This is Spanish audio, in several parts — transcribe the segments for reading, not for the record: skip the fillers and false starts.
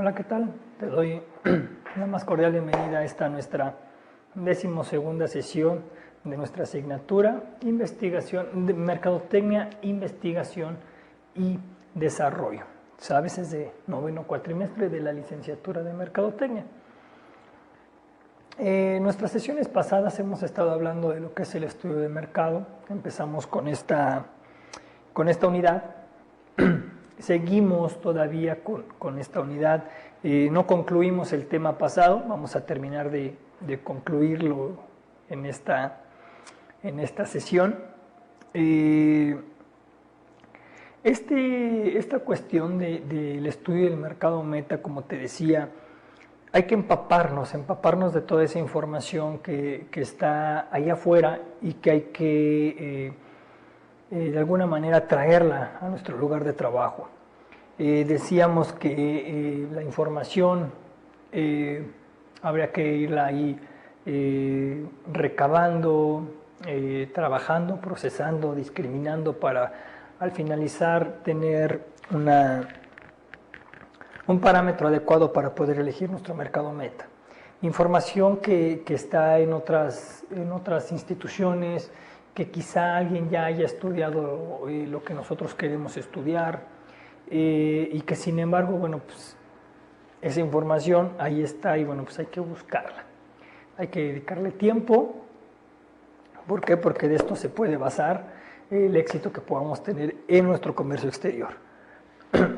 Hola, ¿qué tal? Te doy la más cordial bienvenida a esta nuestra 12ª sesión de nuestra asignatura Investigación de Mercadotecnia, Investigación y Desarrollo. Sabes, es de 9º cuatrimestre de la licenciatura de Mercadotecnia. En nuestras sesiones pasadas hemos estado hablando de lo que es el estudio de mercado. Empezamos con esta unidad. Seguimos todavía con esta unidad. No concluimos el tema pasado, vamos a terminar de concluirlo en esta sesión. Esta cuestión del estudio del mercado meta, como te decía, hay que empaparnos de toda esa información que está ahí afuera y que hay que de alguna manera traerla a nuestro lugar de trabajo. Decíamos que la información habría que irla ahí recabando, trabajando, procesando, discriminando para al finalizar tener un parámetro adecuado para poder elegir nuestro mercado meta. Información que está en otras instituciones, que quizá alguien ya haya estudiado lo que nosotros queremos estudiar y que sin embargo, bueno, pues esa información ahí está y bueno, pues hay que buscarla. Hay que dedicarle tiempo. ¿Por qué? Porque de esto se puede basar el éxito que podamos tener en nuestro comercio exterior.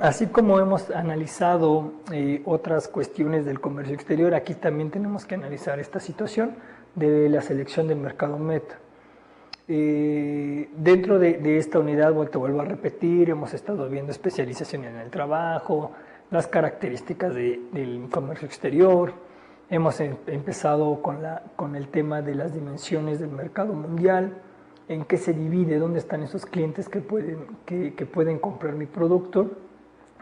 Así como hemos analizado otras cuestiones del comercio exterior, aquí también tenemos que analizar esta situación de la selección del mercado meta. Dentro de esta unidad, te vuelvo a repetir, hemos estado viendo especialización en el trabajo, las características del comercio exterior, hemos empezado con el tema de las dimensiones del mercado mundial, en qué se divide, dónde están esos clientes que pueden comprar mi producto,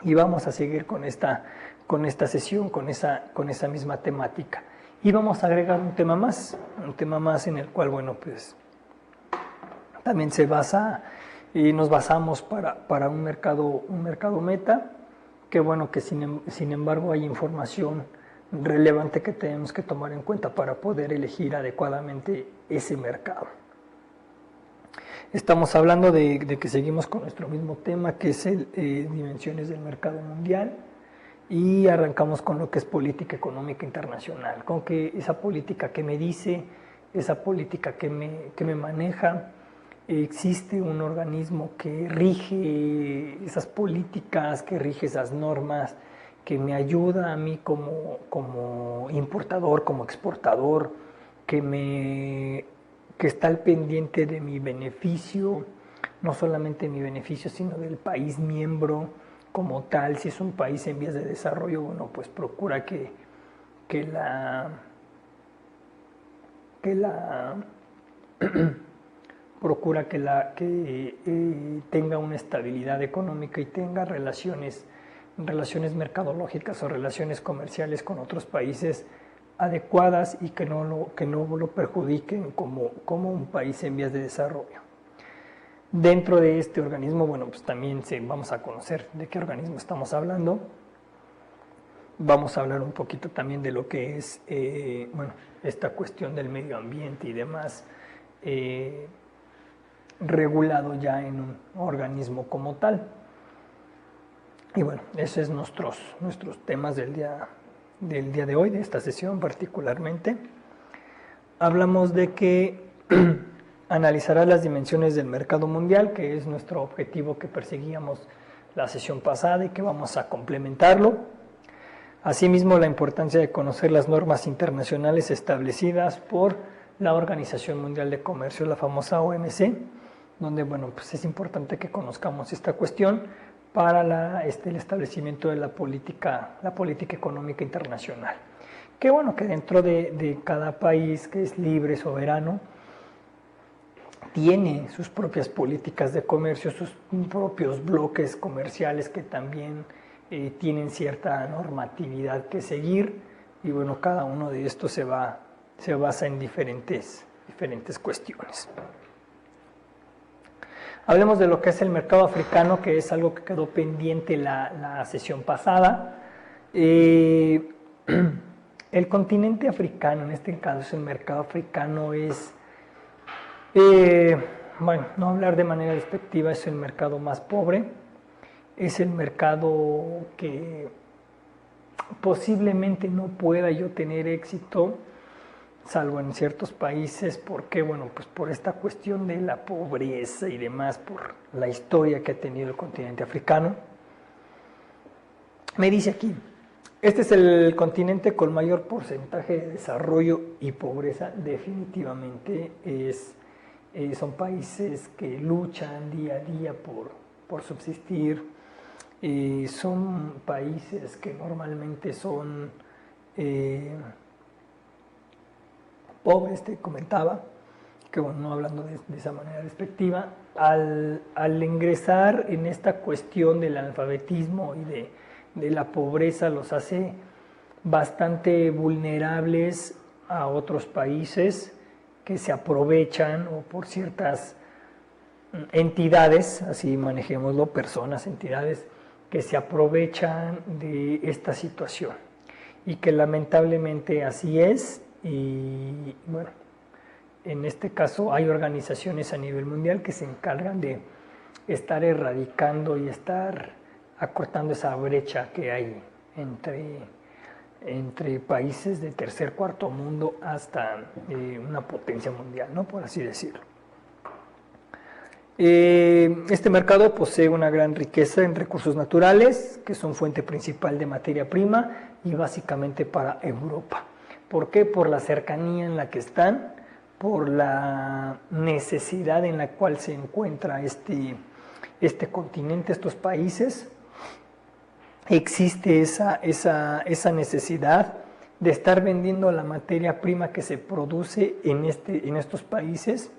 y vamos a seguir con esta sesión, con esa misma temática. Y vamos a agregar un tema más en el cual, bueno, pues también se basa y nos basamos para un mercado meta, que bueno, que sin embargo hay información relevante que tenemos que tomar en cuenta para poder elegir adecuadamente ese mercado. Estamos hablando de que seguimos con nuestro mismo tema, que es dimensiones del mercado mundial, y arrancamos con lo que es política económica internacional, con que esa política que me dice, esa política que me maneja. Existe un organismo que rige esas políticas, que rige esas normas, que me ayuda a mí como importador, como exportador, que está al pendiente de mi beneficio, no solamente mi beneficio, sino del país miembro como tal. Si es un país en vías de desarrollo, bueno, pues procura que tenga una estabilidad económica y tenga relaciones mercadológicas o relaciones comerciales con otros países adecuadas y que no lo perjudiquen como un país en vías de desarrollo. Dentro de este organismo, bueno, pues también vamos a conocer de qué organismo estamos hablando. Vamos a hablar un poquito también de lo que es esta cuestión del medio ambiente y demás, regulado ya en un organismo como tal. Y bueno, esos son nuestros temas del día de hoy, de esta sesión particularmente. Hablamos de que analizará las dimensiones del mercado mundial, que es nuestro objetivo que perseguíamos la sesión pasada y que vamos a complementarlo. Asimismo, la importancia de conocer las normas internacionales establecidas por la Organización Mundial de Comercio, la famosa OMC, donde bueno, pues es importante que conozcamos esta cuestión para el establecimiento de la política económica internacional. Que bueno, que dentro de cada país que es libre, soberano, tiene sus propias políticas de comercio, sus propios bloques comerciales que también tienen cierta normatividad que seguir, y bueno, cada uno de estos se basa en diferentes cuestiones. Hablemos de lo que es el mercado africano, que es algo que quedó pendiente la sesión pasada. Eh, el continente africano, en este caso el mercado africano es, bueno, no hablar de manera despectiva, es el mercado más pobre, es el mercado que posiblemente no pueda yo tener éxito, salvo en ciertos países, porque bueno, pues por esta cuestión de la pobreza y demás, por la historia que ha tenido el continente africano. Me dice aquí, este es el continente con mayor porcentaje de desarrollo y pobreza, definitivamente son países que luchan día a día por subsistir, son países que normalmente son pobres, te comentaba, que bueno, no hablando de esa manera despectiva, al ingresar en esta cuestión del analfabetismo y de la pobreza los hace bastante vulnerables a otros países que se aprovechan o por ciertas entidades, así manejémoslo, personas, entidades que se aprovechan de esta situación y que lamentablemente así es. Y bueno, en este caso hay organizaciones a nivel mundial que se encargan de estar erradicando y estar acortando esa brecha que hay entre países de tercer, cuarto mundo hasta una potencia mundial, ¿no? Por así decirlo. Este mercado posee una gran riqueza en recursos naturales, que son fuente principal de materia prima y básicamente para Europa. ¿Por qué? Por la cercanía en la que están, por la necesidad en la cual se encuentra este continente, estos países. Existe esa necesidad de estar vendiendo la materia prima que se produce en estos países,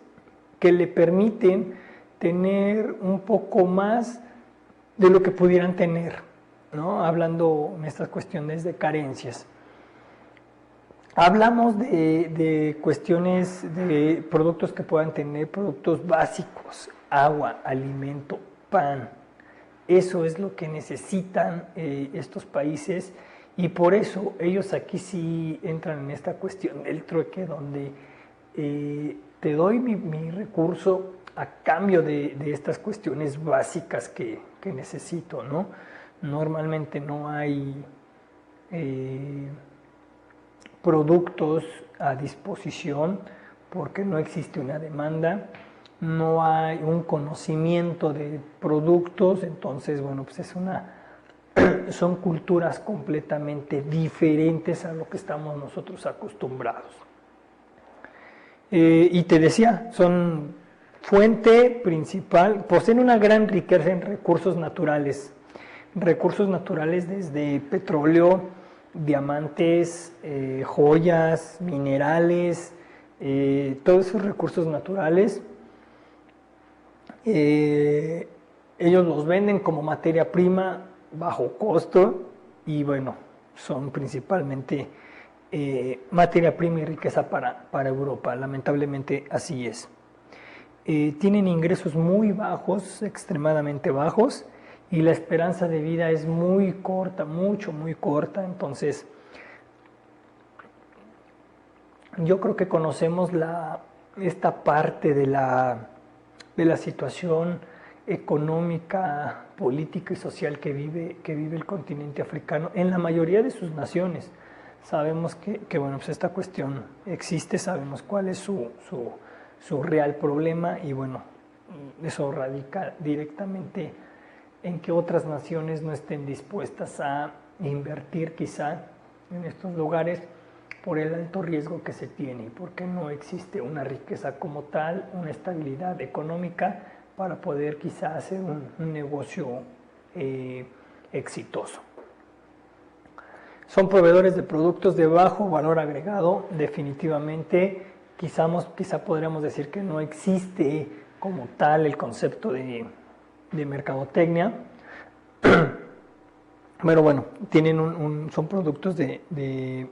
que le permiten tener un poco más de lo que pudieran tener, ¿no? Hablando en estas cuestiones de carencias. Hablamos de cuestiones de productos que puedan tener, productos básicos, agua, alimento, pan. Eso es lo que necesitan estos países y por eso ellos aquí sí entran en esta cuestión del trueque donde te doy mi recurso a cambio de estas cuestiones básicas que necesito, ¿no? Normalmente no hay productos a disposición porque no existe una demanda, no hay un conocimiento de productos, entonces bueno, pues son culturas completamente diferentes a lo que estamos nosotros acostumbrados. Y te decía, son fuente principal, poseen una gran riqueza en recursos naturales desde petróleo, diamantes, joyas, minerales, todos esos recursos naturales. Ellos los venden como materia prima bajo costo y bueno, son principalmente materia prima y riqueza para Europa, lamentablemente así es. Tienen ingresos muy bajos, extremadamente bajos, y la esperanza de vida es muy corta, muy corta, entonces yo creo que conocemos esta parte de la situación económica, política y social que vive el continente africano en la mayoría de sus naciones. Sabemos que bueno, pues esta cuestión existe, sabemos cuál es su real problema y bueno, eso radica directamente en que otras naciones no estén dispuestas a invertir quizá en estos lugares por el alto riesgo que se tiene y porque no existe una riqueza como tal, una estabilidad económica para poder quizá hacer un negocio exitoso. Son proveedores de productos de bajo valor agregado, definitivamente. Quizá podríamos decir que no existe como tal el concepto de mercadotecnia, pero bueno, tienen son productos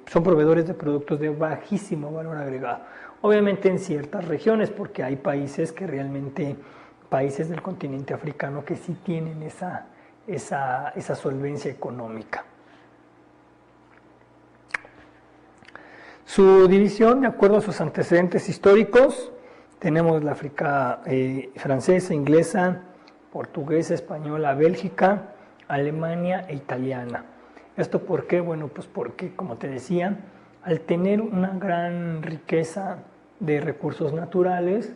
son proveedores de productos de bajísimo valor agregado. Obviamente en ciertas regiones, porque hay países que realmente, países del continente africano que sí tienen esa solvencia económica. Su división, de acuerdo a sus antecedentes históricos, tenemos la África francesa, inglesa, portuguesa, española, bélgica, Alemania e italiana. ¿Esto por qué? Bueno, pues porque, como te decía, al tener una gran riqueza de recursos naturales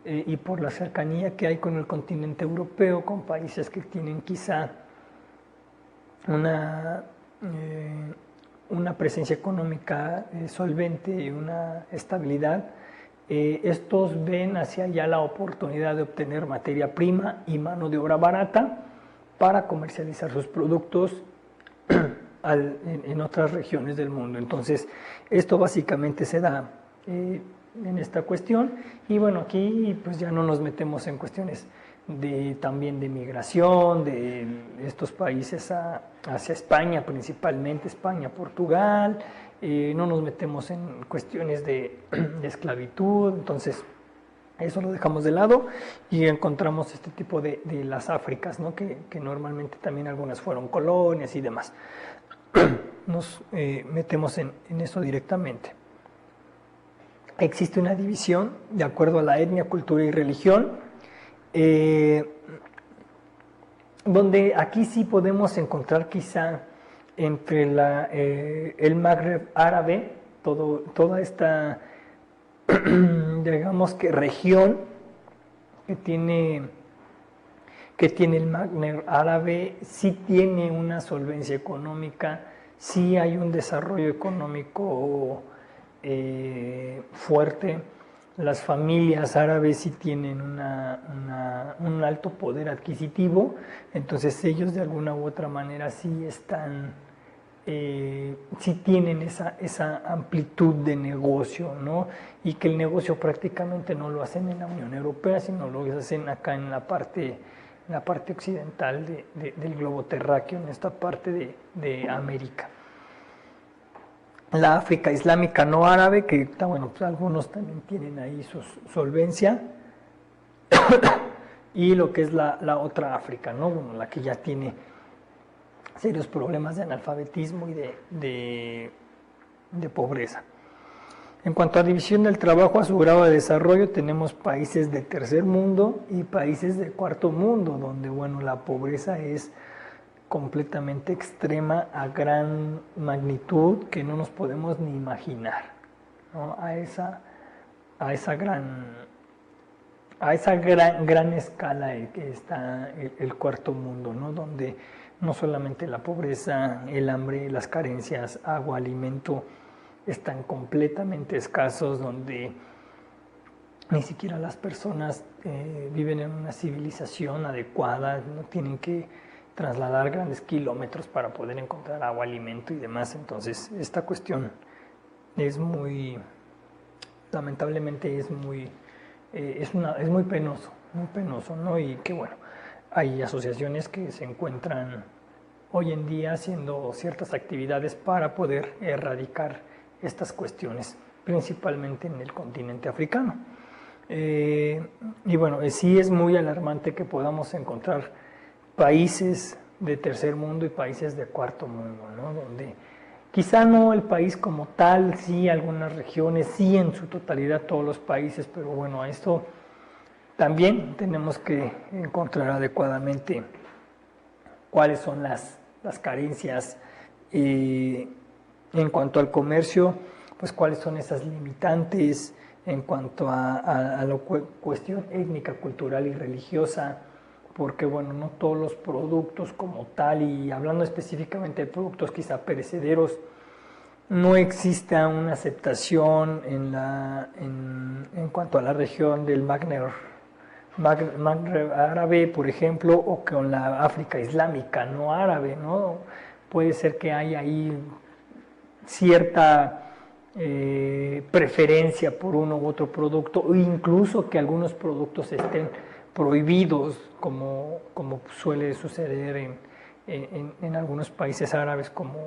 y por la cercanía que hay con el continente europeo, con países que tienen quizá una presencia económica solvente y una estabilidad, estos ven hacia allá la oportunidad de obtener materia prima y mano de obra barata para comercializar sus productos en otras regiones del mundo. Entonces, esto básicamente se da en esta cuestión. Y bueno, aquí pues ya no nos metemos en cuestiones también de migración de estos países hacia España, principalmente España, Portugal. No nos metemos en cuestiones de esclavitud. Entonces, eso lo dejamos de lado y encontramos este tipo de las Áfricas, ¿no? que normalmente también algunas fueron colonias y demás. Nos metemos en eso directamente. Existe una división de acuerdo a la etnia, cultura y religión, donde aquí sí podemos encontrar quizá entre el Magreb árabe, toda esta digamos que región que tiene el Magreb árabe, sí tiene una solvencia económica, sí hay un desarrollo económico fuerte. Las familias árabes sí tienen un alto poder adquisitivo, entonces ellos de alguna u otra manera sí están, sí tienen esa amplitud de negocio, ¿no? Y que el negocio prácticamente no lo hacen en la Unión Europea, sino lo hacen acá en la parte occidental del globo terráqueo, en esta parte de América. La África islámica no árabe, que bueno, pues algunos también tienen ahí su solvencia, y lo que es la otra África, ¿no? Bueno, la que ya tiene serios problemas de analfabetismo y de pobreza. En cuanto a división del trabajo a su grado de desarrollo, tenemos países de tercer mundo y países de cuarto mundo, donde bueno, la pobreza es completamente extrema a gran magnitud que no nos podemos ni imaginar, ¿no? a esa gran escala que está el cuarto mundo, ¿no? Donde no solamente la pobreza, el hambre, las carencias, agua, alimento están completamente escasos, donde ni siquiera las personas viven en una civilización adecuada, no tienen que trasladar grandes kilómetros para poder encontrar agua, alimento y demás. Entonces, esta cuestión es muy, lamentablemente es muy penoso, ¿no? Y que bueno, hay asociaciones que se encuentran hoy en día haciendo ciertas actividades para poder erradicar estas cuestiones, principalmente en el continente africano. Y bueno, sí es muy alarmante que podamos encontrar países de tercer mundo y países de cuarto mundo, ¿no? Donde quizá no el país como tal, sí algunas regiones, sí en su totalidad todos los países, pero bueno, a esto también tenemos que encontrar adecuadamente cuáles son las carencias en cuanto al comercio, pues cuáles son esas limitantes en cuanto a la cuestión étnica, cultural y religiosa, porque bueno, no todos los productos como tal, y hablando específicamente de productos quizá perecederos, no existe una aceptación en cuanto a la región del Magreb árabe, por ejemplo, o con la África islámica no árabe, ¿no? Puede ser que haya ahí cierta preferencia por uno u otro producto, o incluso que algunos productos estén prohibidos, como suele suceder en algunos países árabes, como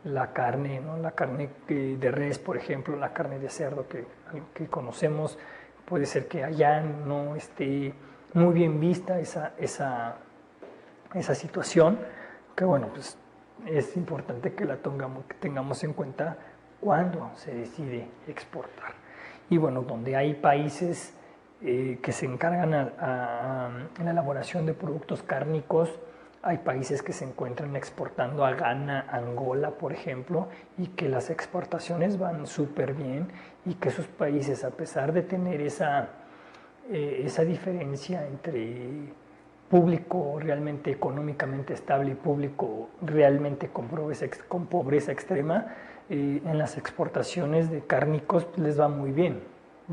la carne, ¿no? La carne de res, por ejemplo, la carne de cerdo que conocemos, puede ser que allá no esté muy bien vista esa situación, que bueno, pues es importante que la tengamos en cuenta cuando se decide exportar. Y bueno, donde hay países que se encargan a la elaboración de productos cárnicos, hay países que se encuentran exportando a Ghana, Angola, por ejemplo, y que las exportaciones van súper bien y que esos países, a pesar de tener esa diferencia entre público realmente económicamente estable y público realmente con pobreza extrema, en las exportaciones de cárnicos les va muy bien,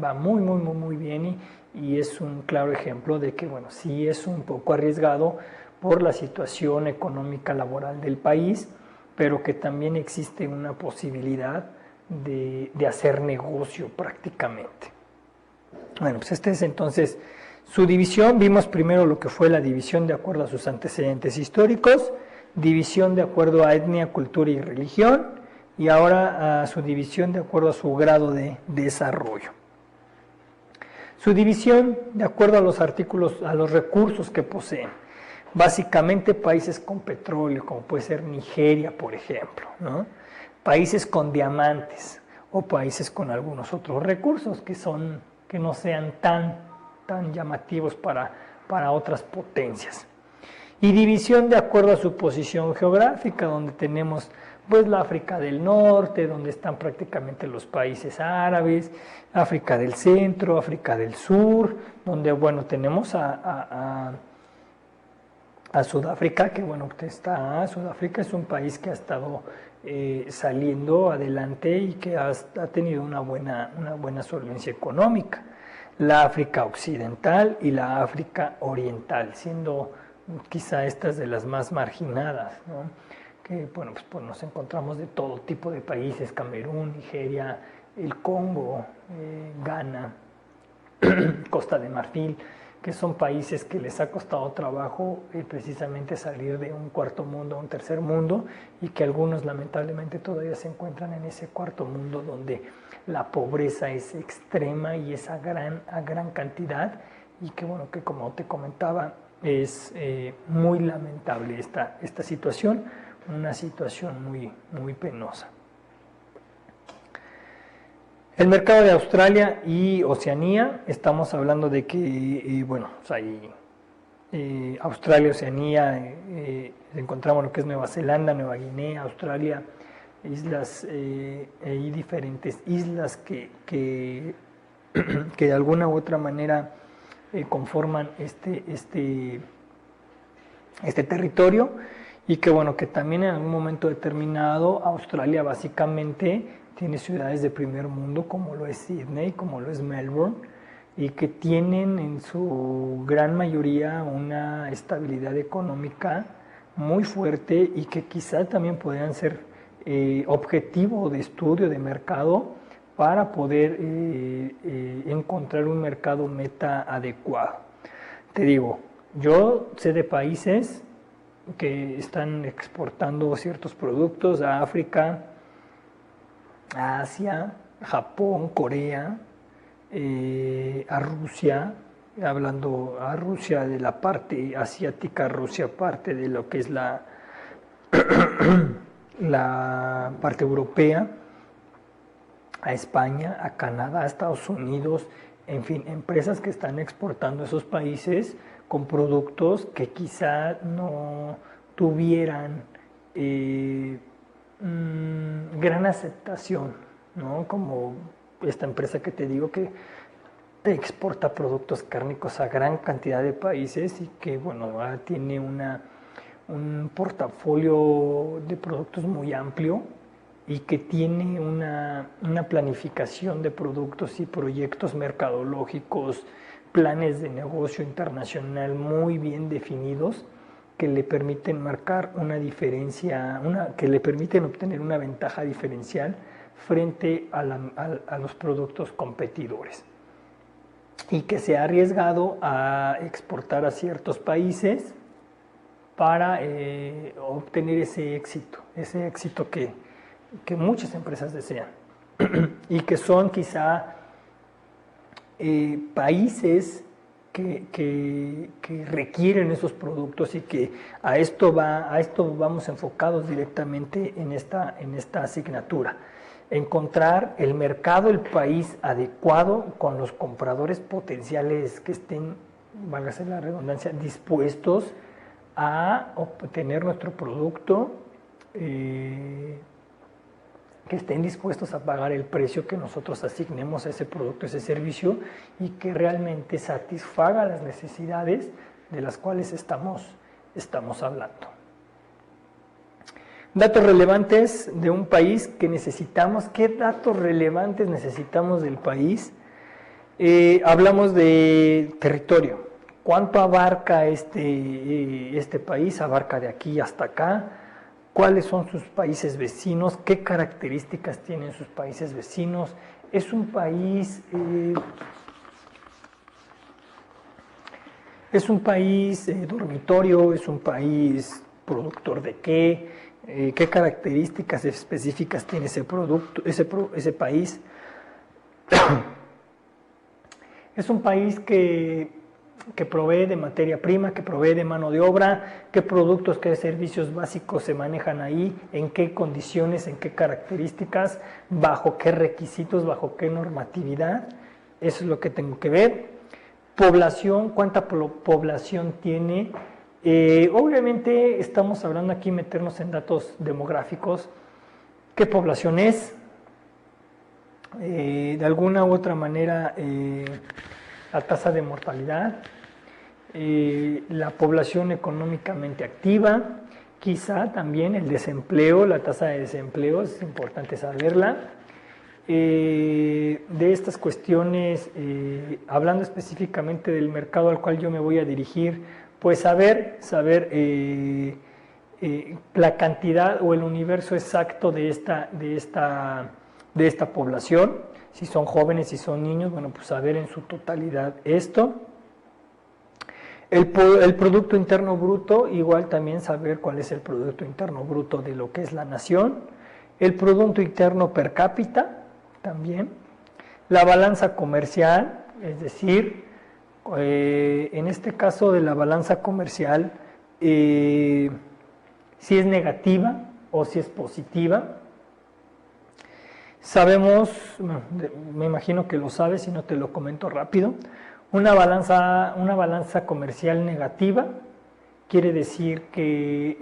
va muy bien y es un claro ejemplo de que, bueno, sí es un poco arriesgado por la situación económica laboral del país, pero que también existe una posibilidad de hacer negocio prácticamente. Bueno, pues este es entonces su división. Vimos primero lo que fue la división de acuerdo a sus antecedentes históricos, división de acuerdo a etnia, cultura y religión, y ahora a su división de acuerdo a su grado de desarrollo. Su división de acuerdo a los artículos, a los recursos que poseen. Básicamente países con petróleo, como puede ser Nigeria, por ejemplo, ¿no? Países con diamantes o países con algunos otros recursos que no sean tan llamativos para otras potencias. Y división de acuerdo a su posición geográfica, donde tenemos pues la África del Norte, donde están prácticamente los países árabes, África del Centro, África del Sur, donde bueno tenemos a Sudáfrica, que bueno, Sudáfrica es un país que ha estado saliendo adelante y que ha tenido una buena solvencia económica. La África occidental y la África oriental, siendo quizá estas de las más marginadas, ¿no? Que bueno, pues nos encontramos de todo tipo de países, Camerún, Nigeria, el Congo, Ghana, Costa de Marfil, que son países que les ha costado trabajo precisamente salir de un cuarto mundo a un tercer mundo y que algunos lamentablemente todavía se encuentran en ese cuarto mundo donde la pobreza es extrema y es a gran cantidad y que bueno, que como te comentaba es muy lamentable esta situación, una situación muy penosa. El mercado de Australia y Oceanía, estamos hablando de que, bueno, pues hay Australia, Oceanía, encontramos lo que es Nueva Zelanda, Nueva Guinea, Australia, islas, hay diferentes islas que de alguna u otra manera conforman este territorio y que bueno, que también en algún momento determinado Australia básicamente tiene ciudades de primer mundo como lo es Sydney, como lo es Melbourne, y que tienen en su gran mayoría una estabilidad económica muy fuerte y que quizá también podrían ser objetivo de estudio de mercado para poder encontrar un mercado meta adecuado. Te digo, yo sé de países que están exportando ciertos productos a África, a Asia, Japón, Corea, a Rusia, hablando a Rusia de la parte asiática, Rusia parte de lo que es la parte europea, a España, a Canadá, a Estados Unidos, en fin, empresas que están exportando a esos países con productos que quizá no tuvieran gran aceptación, ¿no? Como esta empresa que te digo que exporta productos cárnicos a gran cantidad de países y que bueno, tiene un portafolio de productos muy amplio y que tiene una planificación de productos y proyectos mercadológicos, planes de negocio internacional muy bien definidos que le permiten marcar una diferencia, que le permiten obtener una ventaja diferencial frente a los productos competidores y que se ha arriesgado a exportar a ciertos países para obtener ese éxito que muchas empresas desean y que son quizá países que requieren esos productos y que a esto vamos enfocados directamente en esta asignatura. encontrar el mercado, el país adecuado con los compradores potenciales que estén, válgase la redundancia, dispuestos a obtener nuestro producto, que estén dispuestos a pagar el precio que nosotros asignemos a ese producto, ese servicio, y que realmente satisfaga las necesidades de las cuales estamos hablando. Datos relevantes de un país que necesitamos. ¿Qué datos relevantes necesitamos del país? Hablamos de territorio. ¿Cuánto abarca este país? Abarca de aquí hasta acá. ¿Cuáles son sus países vecinos? ¿Qué características tienen sus países vecinos? ¿Es un país dormitorio? ¿Es un país productor de qué? ¿Qué características específicas tiene ese producto, ese país? Es un país que provee de materia prima, que provee de mano de obra, qué productos, qué servicios básicos se manejan ahí, en qué condiciones, en qué características, bajo qué requisitos, bajo qué normatividad. Eso es lo que tengo que ver. Población, ¿cuánta población tiene? Obviamente estamos hablando aquí, meternos en datos demográficos. ¿Qué población es? De alguna u otra manera, la tasa de mortalidad, la población económicamente activa, quizá también el desempleo, la tasa de desempleo, es importante saberla. De estas cuestiones, hablando específicamente del mercado al cual yo me voy a dirigir, pues saber la cantidad o el universo exacto de esta población, si son jóvenes, si son niños, bueno, pues saber en su totalidad esto. El Producto Interno Bruto, igual también saber cuál es el Producto Interno Bruto de lo que es la nación. El Producto Interno Per Cápita, también. La balanza comercial, es decir, en este caso de la balanza comercial, si es negativa o si es positiva. Sabemos, me imagino que lo sabes, si no te lo comento rápido, una balanza comercial negativa quiere decir que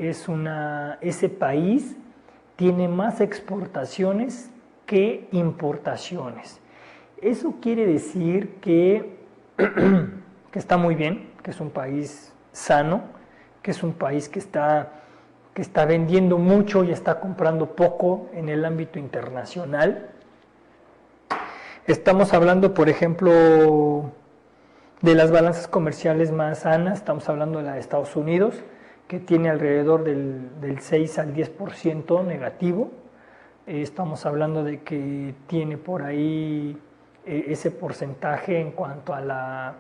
ese país tiene más exportaciones que importaciones. Eso quiere decir que está muy bien, que es un país sano, que es un país que está vendiendo mucho y está comprando poco en el ámbito internacional. Estamos hablando, por ejemplo, de las balanzas comerciales más sanas. Estamos hablando de la de Estados Unidos, que tiene alrededor del 6 al 10% negativo. Estamos hablando de que tiene por ahí ese porcentaje en cuanto a la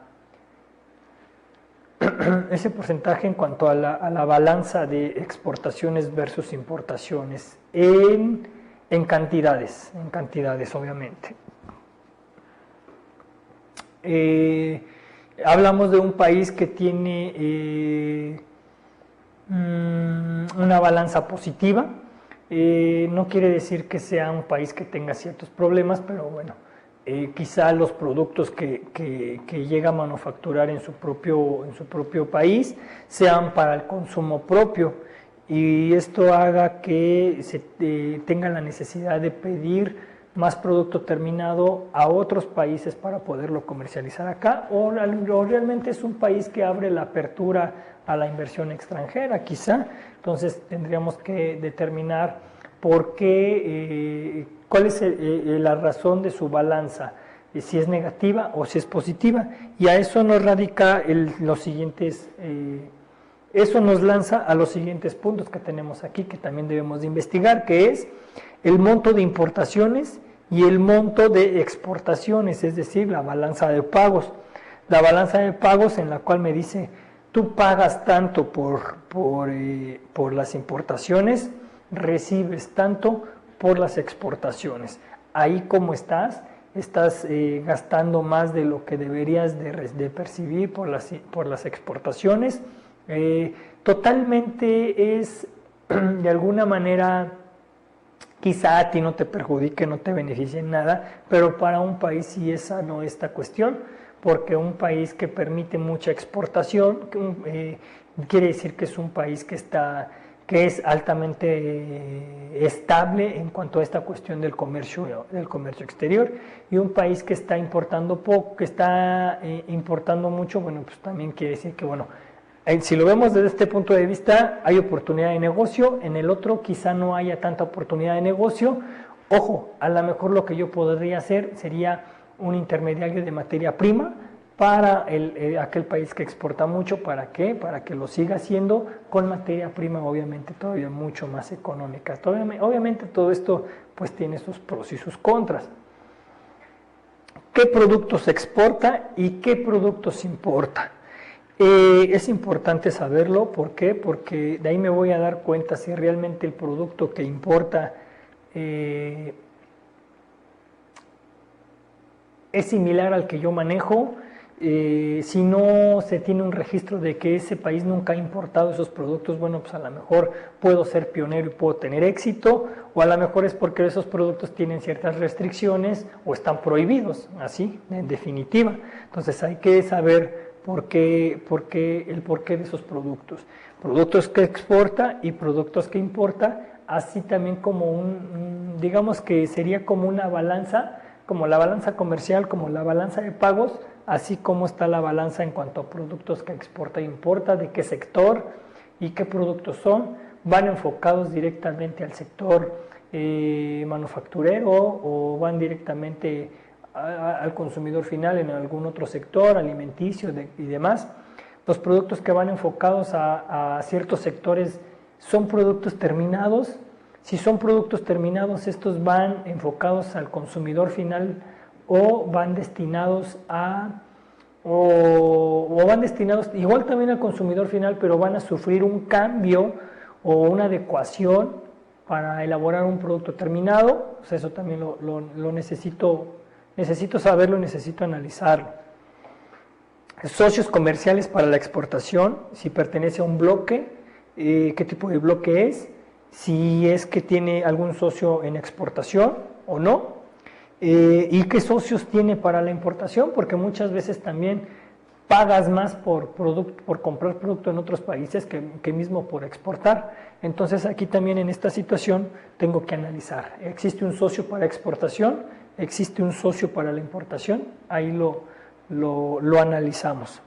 balanza de exportaciones versus importaciones en cantidades obviamente. Hablamos de un país que tiene una balanza positiva. No quiere decir que sea un país que tenga ciertos problemas, pero bueno, quizá los productos que llega a manufacturar en su propio país sean para el consumo propio, y esto haga que se tenga la necesidad de pedir más producto terminado a otros países para poderlo comercializar acá, o realmente es un país que abre la apertura a la inversión extranjera, quizá. Entonces tendríamos que determinar por qué, cuál es la razón de su balanza, si es negativa o si es positiva, y a eso nos radica eso nos lanza a los siguientes puntos que tenemos aquí, que también debemos de investigar, que es el monto de importaciones y el monto de exportaciones, es decir, la balanza de pagos. La balanza de pagos en la cual me dice, tú pagas tanto por las importaciones, recibes tanto por las exportaciones. Ahí como estás gastando más de lo que deberías de percibir por las exportaciones. Totalmente es de alguna manera quizá a ti no te perjudique, no te beneficie en nada, pero para un país sí es sano esta cuestión, porque un país que permite mucha exportación, quiere decir que es un país que es altamente estable en cuanto a esta cuestión del comercio exterior, y un país que está importando poco, que está importando mucho, bueno, pues también quiere decir que, bueno, si lo vemos desde este punto de vista, hay oportunidad de negocio, en el otro quizá no haya tanta oportunidad de negocio. Ojo, a lo mejor lo que yo podría hacer sería un intermediario de materia prima para aquel país que exporta mucho. ¿Para qué? Para que lo siga haciendo con materia prima obviamente todavía mucho más económica. Obviamente todo esto pues tiene sus pros y sus contras. ¿Qué productos se exporta y qué productos importa? Es importante saberlo. ¿Por qué? Porque de ahí me voy a dar cuenta si realmente el producto que importa es similar al que yo manejo. Si no se tiene un registro de que ese país nunca ha importado esos productos, bueno, pues a lo mejor puedo ser pionero y puedo tener éxito, o a lo mejor es porque esos productos tienen ciertas restricciones o están prohibidos, así, en definitiva. Entonces hay que saber el porqué de esos productos. Productos que exporta y productos que importa, así también como digamos que sería como una balanza, como la balanza comercial, como la balanza de pagos, así como está la balanza en cuanto a productos que exporta e importa, de qué sector y qué productos son, van enfocados directamente al sector manufacturero o van directamente al consumidor final en algún otro sector, alimenticio y demás. Los productos que van enfocados a ciertos sectores son productos terminados. Si son productos terminados, estos van enfocados al consumidor final o van destinados igual también al consumidor final, pero van a sufrir un cambio o una adecuación para elaborar un producto terminado. O sea, eso también lo necesito saberlo, necesito analizarlo. Socios comerciales para la exportación, si pertenece a un bloque, qué tipo de bloque es, si es que tiene algún socio en exportación o no, y qué socios tiene para la importación, porque muchas veces también pagas más por comprar producto en otros países que mismo por exportar. Entonces aquí también en esta situación tengo que analizar, ¿existe un socio para exportación? ¿Existe un socio para la importación? Ahí lo analizamos.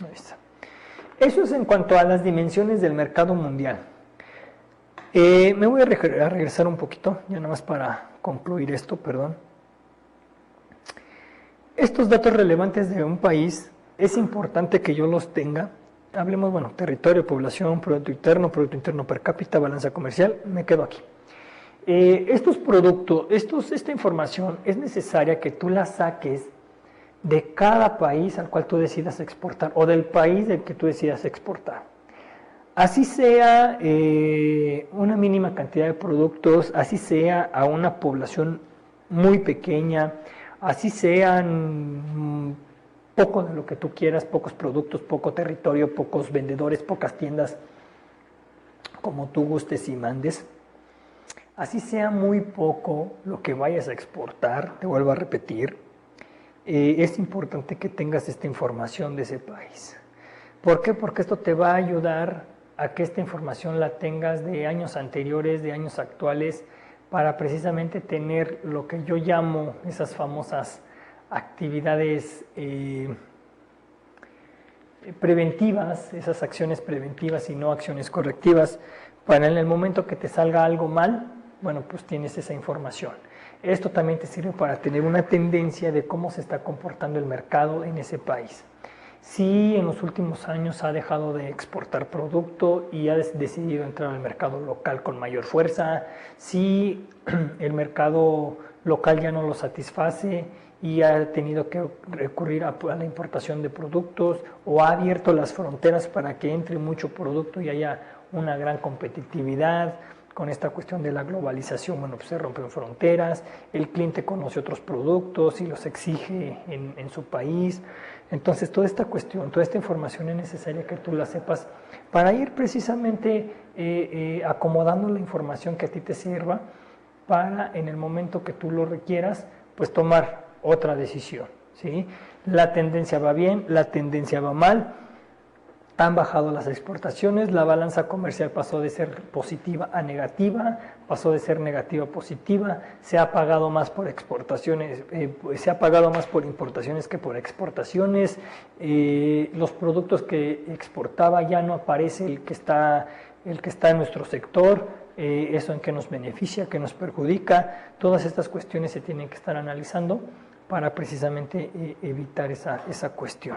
Ahí está. Eso es en cuanto a las dimensiones del mercado mundial. Me voy a regresar un poquito, ya nada más para concluir esto, perdón. Estos datos relevantes de un país es importante que yo los tenga. Hablemos, bueno, territorio, población, producto interno per cápita, balanza comercial, me quedo aquí. Estos productos, esta información es necesaria que tú la saques de cada país al cual tú decidas exportar o del país del que tú decidas exportar. Así sea una mínima cantidad de productos, así sea a una población muy pequeña, así sean poco de lo que tú quieras, pocos productos, poco territorio, pocos vendedores, pocas tiendas, como tú gustes y mandes. Así sea muy poco lo que vayas a exportar, te vuelvo a repetir, es importante que tengas esta información de ese país. ¿Por qué? Porque esto te va a ayudar a que esta información la tengas de años anteriores, de años actuales, para precisamente tener lo que yo llamo esas famosas actividades preventivas, esas acciones preventivas y no acciones correctivas, para en el momento que te salga algo mal, bueno, pues tienes esa información. Esto también te sirve para tener una tendencia de cómo se está comportando el mercado en ese país. Si en los últimos años ha dejado de exportar producto y ha decidido entrar al mercado local con mayor fuerza, si el mercado local ya no lo satisface y ha tenido que recurrir a la importación de productos, o ha abierto las fronteras para que entre mucho producto y haya una gran competitividad, con esta cuestión de la globalización, bueno, pues se rompen fronteras, el cliente conoce otros productos y los exige en su país. Entonces, toda esta cuestión, toda esta información es necesaria que tú la sepas para ir precisamente acomodando la información que a ti te sirva para, en el momento que tú lo requieras, pues tomar otra decisión, ¿sí? La tendencia va bien, la tendencia va mal, han bajado las exportaciones, la balanza comercial pasó de ser positiva a negativa, pasó de ser negativa a positiva, se ha pagado más por exportaciones, se ha pagado más por importaciones que por exportaciones, los productos que exportaba ya no aparece el que está en nuestro sector, eso en qué nos beneficia, qué nos perjudica, todas estas cuestiones se tienen que estar analizando para precisamente evitar esa cuestión.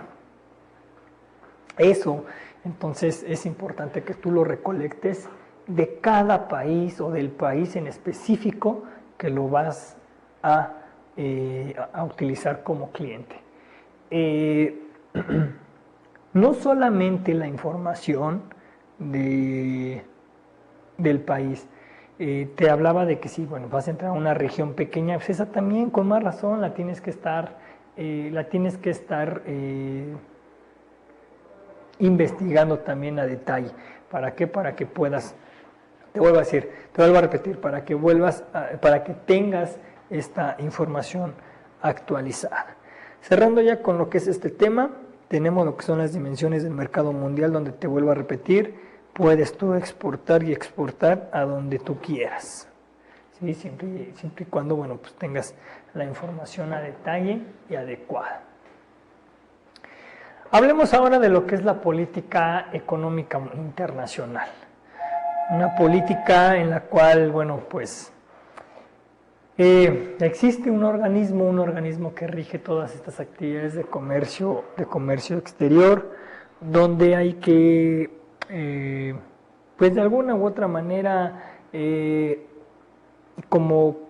Eso, entonces, es importante que tú lo recolectes de cada país o del país en específico que lo vas a utilizar como cliente. No solamente la información del país. Te hablaba de que si vas a entrar a una región pequeña, pues esa también con más razón la tienes que estar investigando también a detalle. ¿Para qué? Para que puedas, te vuelvo a repetir, para que tengas esta información actualizada. Cerrando ya con lo que es este tema, tenemos lo que son las dimensiones del mercado mundial, donde te vuelvo a repetir, puedes tú exportar y exportar a donde tú quieras, ¿sí? Siempre y cuando pues tengas la información a detalle y adecuada. Hablemos ahora de lo que es la política económica internacional. Una política en la cual, existe un organismo que rige todas estas actividades de comercio exterior, donde hay que, de alguna u otra manera, como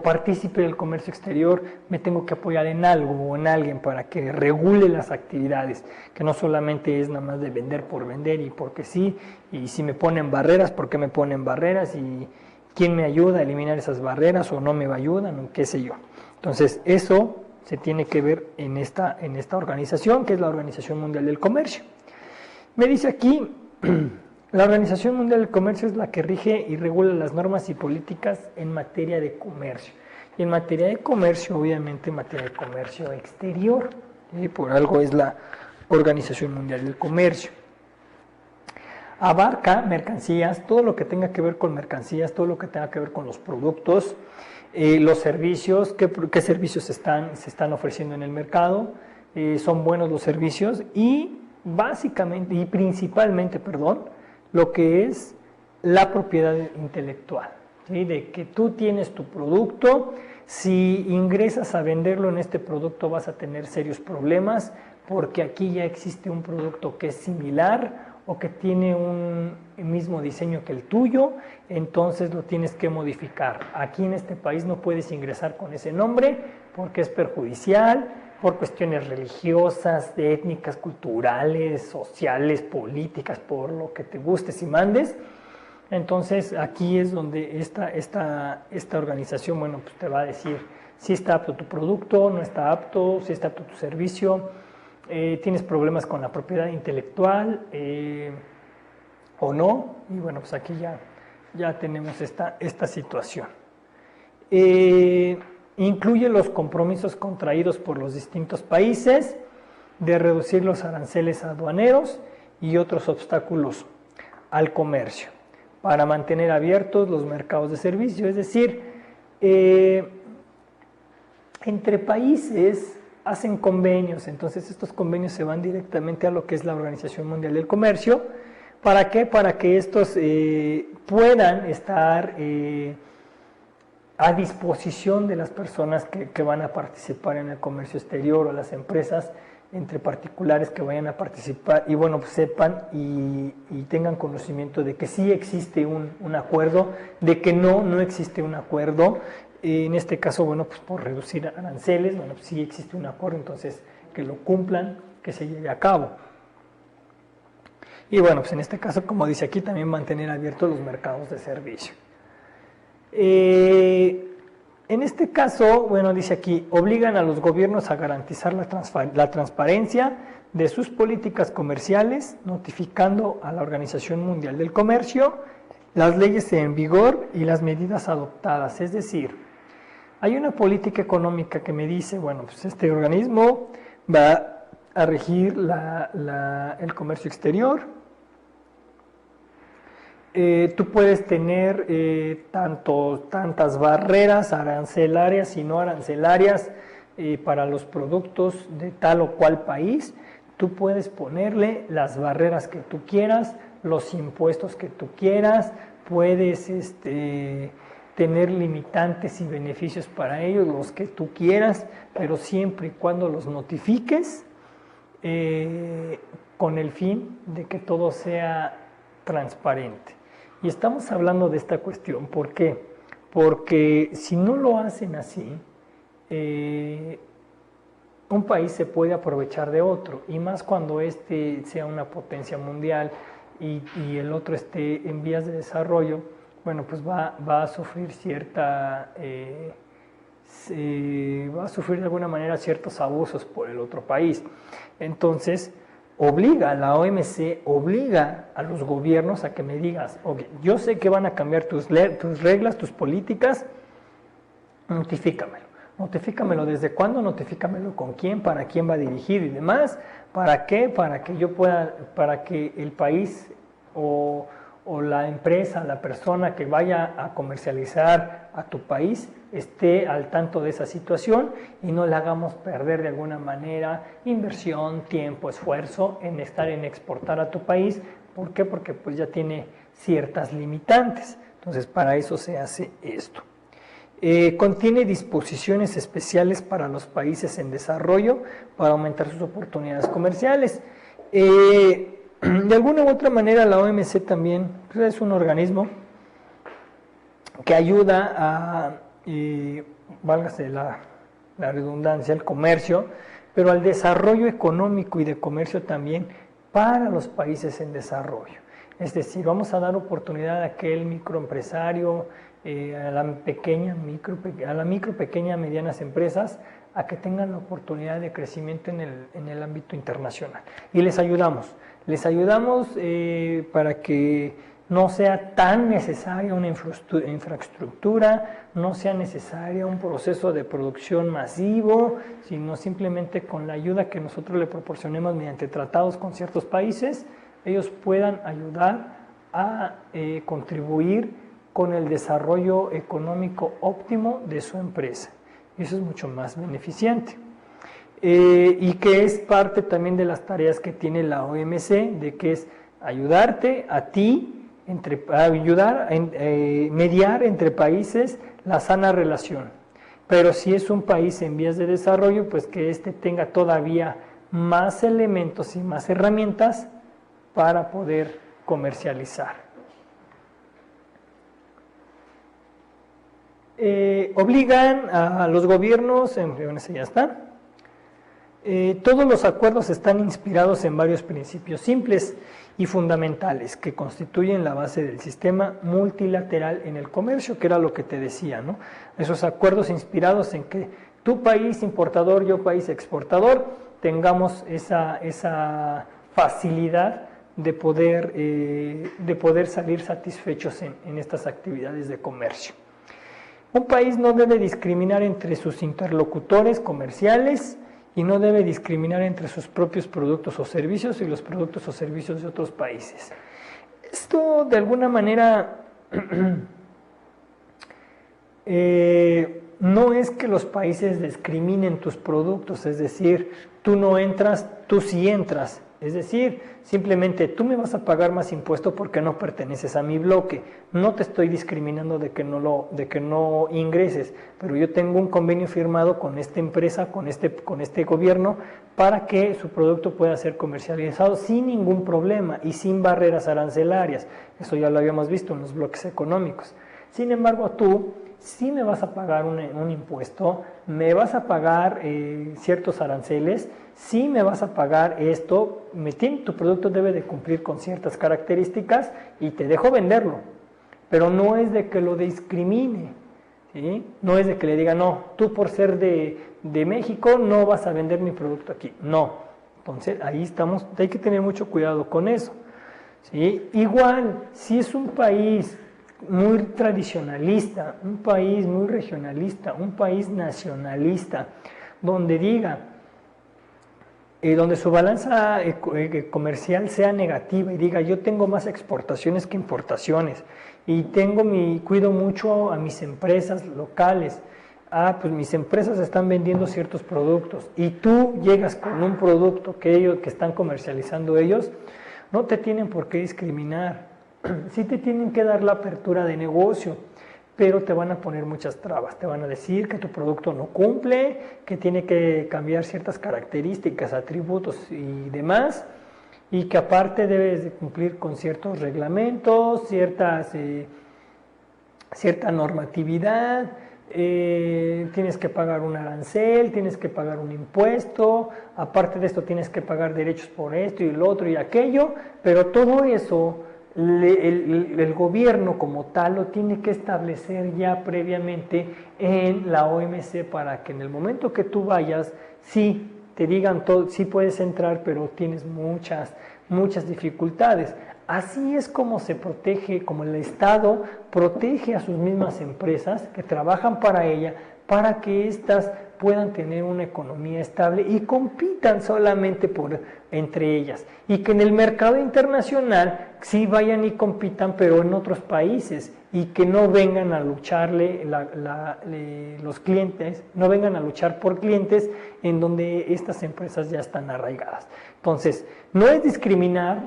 partícipe del comercio exterior, me tengo que apoyar en algo o en alguien para que regule las actividades, que no solamente es nada más de vender por vender y porque sí, y si me ponen barreras, ¿por qué me ponen barreras? Y quién me ayuda a eliminar esas barreras o no me ayudan, o qué sé yo. Entonces, eso se tiene que ver en esta organización, que es la Organización Mundial del Comercio. Me dice aquí, la Organización Mundial del Comercio es la que rige y regula las normas y políticas en materia de comercio. Y en materia de comercio, obviamente, en materia de comercio exterior. ¿Sí? Por algo es la Organización Mundial del Comercio. Abarca mercancías, todo lo que tenga que ver con mercancías, todo lo que tenga que ver con los productos, los servicios, qué servicios se están ofreciendo en el mercado, son buenos los servicios y básicamente y principalmente, lo que es la propiedad intelectual, ¿sí? De que tú tienes tu producto, si ingresas a venderlo en este producto vas a tener serios problemas porque aquí ya existe un producto que es similar o que tiene un mismo diseño que el tuyo, entonces lo tienes que modificar. Aquí en este país no puedes ingresar con ese nombre porque es perjudicial, por cuestiones religiosas, étnicas, culturales, sociales, políticas, por lo que te gustes y mandes. Entonces aquí es donde esta organización, te va a decir si está apto tu producto, no está apto, si está apto tu servicio, tienes problemas con la propiedad intelectual o no. Y aquí ya tenemos esta situación. Incluye los compromisos contraídos por los distintos países de reducir los aranceles aduaneros y otros obstáculos al comercio para mantener abiertos los mercados de servicio. Es decir, entre países hacen convenios, entonces estos convenios se van directamente a lo que es la Organización Mundial del Comercio. ¿Para qué? Para que estos puedan estar a disposición de las personas que van a participar en el comercio exterior o las empresas entre particulares que vayan a participar y sepan y tengan conocimiento de que sí existe un acuerdo, de que no existe un acuerdo. En este caso, por reducir aranceles, sí existe un acuerdo, entonces que lo cumplan, que se lleve a cabo. Y bueno, pues en este caso, como dice aquí, también mantener abiertos los mercados de servicio. En este caso, bueno, dice aquí, obligan a los gobiernos a garantizar la transparencia de sus políticas comerciales, notificando a la Organización Mundial del Comercio las leyes en vigor y las medidas adoptadas. Es decir, hay una política económica que me dice, bueno, pues este organismo va a regir el comercio exterior. Tú puedes tener tantas barreras arancelarias y no arancelarias para los productos de tal o cual país. Tú puedes ponerle las barreras que tú quieras, los impuestos que tú quieras, puedes tener limitantes y beneficios para ellos, los que tú quieras, pero siempre y cuando los notifiques con el fin de que todo sea transparente. Y estamos hablando de esta cuestión, ¿por qué? Porque si no lo hacen así, un país se puede aprovechar de otro, y más cuando sea una potencia mundial y el otro esté en vías de desarrollo, bueno, pues va a sufrir va a sufrir de alguna manera ciertos abusos por el otro país. Entonces, la OMC obliga a los gobiernos a que me digas, okay, yo sé que van a cambiar tus reglas, tus políticas, notifícamelo, ¿desde cuándo? Notifícamelo con quién, para quién va dirigido y demás, ¿para qué? Para que el país o la empresa, la persona que vaya a comercializar a tu país esté al tanto de esa situación y no le hagamos perder de alguna manera inversión, tiempo, esfuerzo en exportar a tu país. ¿Por qué? Porque pues ya tiene ciertas limitantes. Entonces para eso se hace esto. Contiene disposiciones especiales para los países en desarrollo para aumentar sus oportunidades comerciales. De alguna u otra manera la OMC también pues, es un organismo que ayuda a, válgase la redundancia, el comercio, pero al desarrollo económico y de comercio también para los países en desarrollo. Es decir, vamos a dar oportunidad a aquel microempresario, a la micro, pequeña, medianas empresas, a que tengan la oportunidad de crecimiento en el ámbito internacional. Y les ayudamos para que no sea tan necesaria una infraestructura, no sea necesaria un proceso de producción masivo, sino simplemente con la ayuda que nosotros le proporcionemos mediante tratados con ciertos países, ellos puedan ayudar a contribuir con el desarrollo económico óptimo de su empresa. Y eso es mucho más beneficiante. Y que es parte también de las tareas que tiene la OMC, de que es ayudarte a ti, mediar entre países la sana relación. Pero si es un país en vías de desarrollo, pues que éste tenga todavía más elementos y más herramientas para poder comercializar. Obligan a los gobiernos, ya está. Todos los acuerdos están inspirados en varios principios simples y fundamentales que constituyen la base del sistema multilateral en el comercio, que era lo que te decía, ¿no? Esos acuerdos inspirados en que tu país importador, yo país exportador, tengamos esa facilidad de poder salir satisfechos en estas actividades de comercio. Un país no debe discriminar entre sus interlocutores comerciales y no debe discriminar entre sus propios productos o servicios y los productos o servicios de otros países. Esto de alguna manera no es que los países discriminen tus productos, es decir, tú no entras, tú sí entras. Es decir, simplemente tú me vas a pagar más impuesto porque no perteneces a mi bloque. No te estoy discriminando de que no ingreses, pero yo tengo un convenio firmado con esta empresa, con este gobierno, para que su producto pueda ser comercializado sin ningún problema y sin barreras arancelarias. Eso ya lo habíamos visto en los bloques económicos. Sin embargo, tú, sí me vas a pagar un impuesto, me vas a pagar ciertos aranceles, sí me vas a pagar esto, tu producto debe de cumplir con ciertas características y te dejo venderlo, pero no es de que lo discrimine, ¿sí? No es de que le diga, no, tú por ser de México no vas a vender mi producto aquí, no. Entonces ahí estamos, hay que tener mucho cuidado con eso, ¿sí? Igual, si es un país muy tradicionalista, un país muy regionalista, un país nacionalista, donde diga, donde su balanza comercial sea negativa y diga, yo tengo más exportaciones que importaciones y cuido mucho a mis empresas locales, pues mis empresas están vendiendo ciertos productos y tú llegas con un producto que están comercializando ellos, no te tienen por qué discriminar, sí te tienen que dar la apertura de negocio, pero te van a poner muchas trabas, te van a decir que tu producto no cumple, que tiene que cambiar ciertas características, atributos y demás, y que aparte debes de cumplir con ciertos reglamentos, cierta normatividad, tienes que pagar un arancel, tienes que pagar un impuesto, aparte de esto tienes que pagar derechos por esto y lo otro y aquello, pero todo eso el gobierno como tal lo tiene que establecer ya previamente en la OMC para que en el momento que tú vayas, sí te digan todo, sí puedes entrar, pero tienes muchas dificultades. Así es como se protege, como el Estado protege a sus mismas empresas que trabajan para ella, para que éstas puedan tener una economía estable y compitan solamente entre ellas. Y que en el mercado internacional sí vayan y compitan, pero en otros países, y que no vengan a lucharle los clientes, no vengan a luchar por clientes en donde estas empresas ya están arraigadas. Entonces, no es discriminar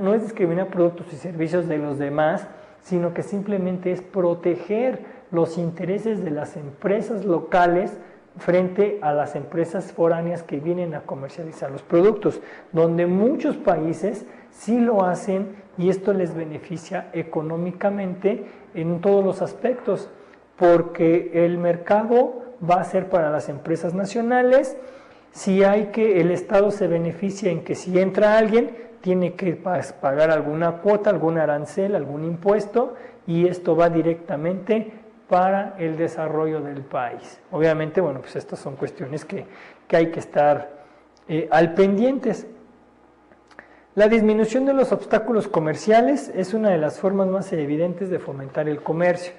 productos y servicios de los demás, sino que simplemente es proteger los intereses de las empresas locales frente a las empresas foráneas que vienen a comercializar los productos, donde muchos países sí lo hacen y esto les beneficia económicamente en todos los aspectos, porque el mercado va a ser para las empresas nacionales. Si el Estado se beneficia en que si entra alguien, tiene que pagar alguna cuota, algún arancel, algún impuesto, y esto va directamente para el desarrollo del país. Obviamente, bueno, pues estas son cuestiones que hay que estar al pendientes. La disminución de los obstáculos comerciales es una de las formas más evidentes de fomentar el comercio.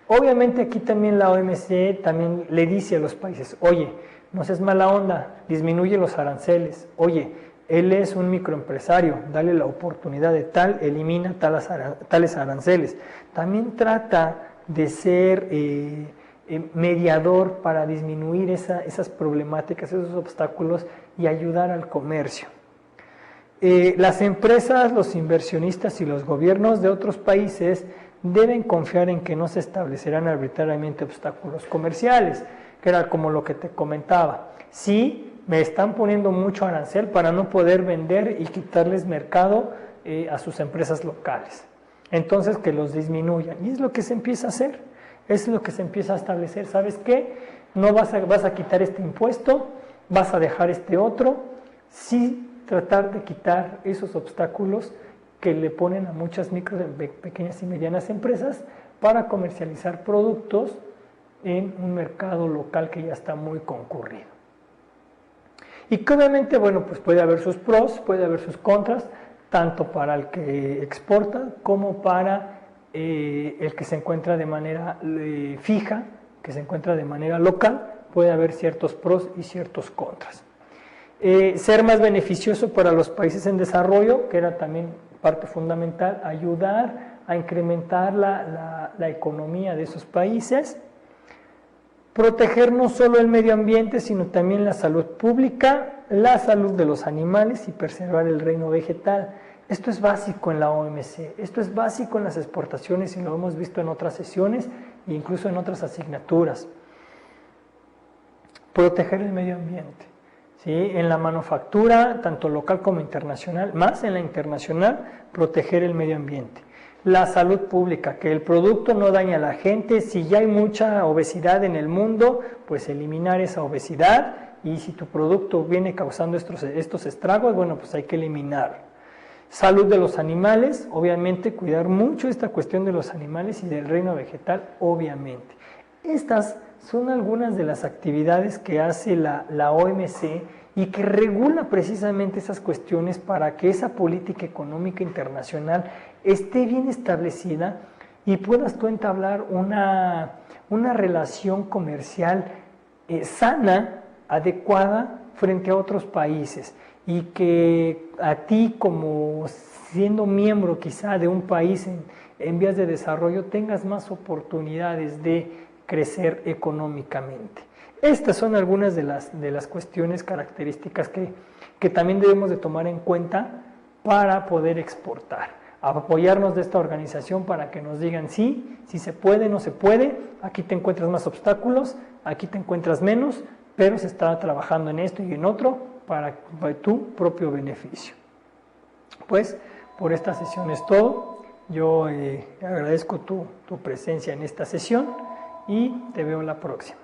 Obviamente aquí también la OMC también le dice a los países, oye, no seas mala onda, disminuye los aranceles, oye, él es un microempresario, dale la oportunidad de elimina tales aranceles. También trata de ser mediador para disminuir esas problemáticas, esos obstáculos y ayudar al comercio. Las empresas, los inversionistas y los gobiernos de otros países deben confiar en que no se establecerán arbitrariamente obstáculos comerciales, que era como lo que te comentaba. Sí, me están poniendo mucho arancel para no poder vender y quitarles mercado a sus empresas locales. Entonces que los disminuyan. Y es lo que se empieza a hacer, es lo que se empieza a establecer. ¿Sabes qué? No vas a quitar este impuesto, vas a dejar este otro. Sí, tratar de quitar esos obstáculos que le ponen a muchas pequeñas y medianas empresas para comercializar productos en un mercado local que ya está muy concurrido. Y que obviamente, bueno, pues puede haber sus pros, puede haber sus contras, tanto para el que exporta como para el que se encuentra de manera fija, que se encuentra de manera local, puede haber ciertos pros y ciertos contras. Ser más beneficioso para los países en desarrollo, que era también parte fundamental, ayudar a incrementar la economía de esos países. Proteger no solo el medio ambiente, sino también la salud pública, la salud de los animales y preservar el reino vegetal. Esto es básico en la OMC, esto es básico en las exportaciones y lo hemos visto en otras sesiones e incluso en otras asignaturas. Proteger el medio ambiente. ¿Sí? En la manufactura, tanto local como internacional, más en la internacional, proteger el medio ambiente. la salud pública, que el producto no daña a la gente. Si ya hay mucha obesidad en el mundo, pues eliminar esa obesidad, y si tu producto viene causando estos estragos, bueno, pues hay que eliminar. Salud de los animales, obviamente cuidar mucho esta cuestión de los animales y del reino vegetal, obviamente. Estas son algunas de las actividades que hace la OMC y que regula precisamente esas cuestiones para que esa política económica internacional esté bien establecida y puedas tú entablar una relación comercial sana, adecuada frente a otros países, y que a ti, como siendo miembro quizá de un país en vías de desarrollo, tengas más oportunidades de crecer económicamente. Estas son algunas de las cuestiones características que también debemos de tomar en cuenta para poder exportar. Apoyarnos de esta organización para que nos digan sí, si se puede, no se puede, aquí te encuentras más obstáculos, aquí te encuentras menos, pero se está trabajando en esto y en otro para tu propio beneficio. Pues por esta sesión es todo. Yo agradezco tu presencia en esta sesión y te veo la próxima.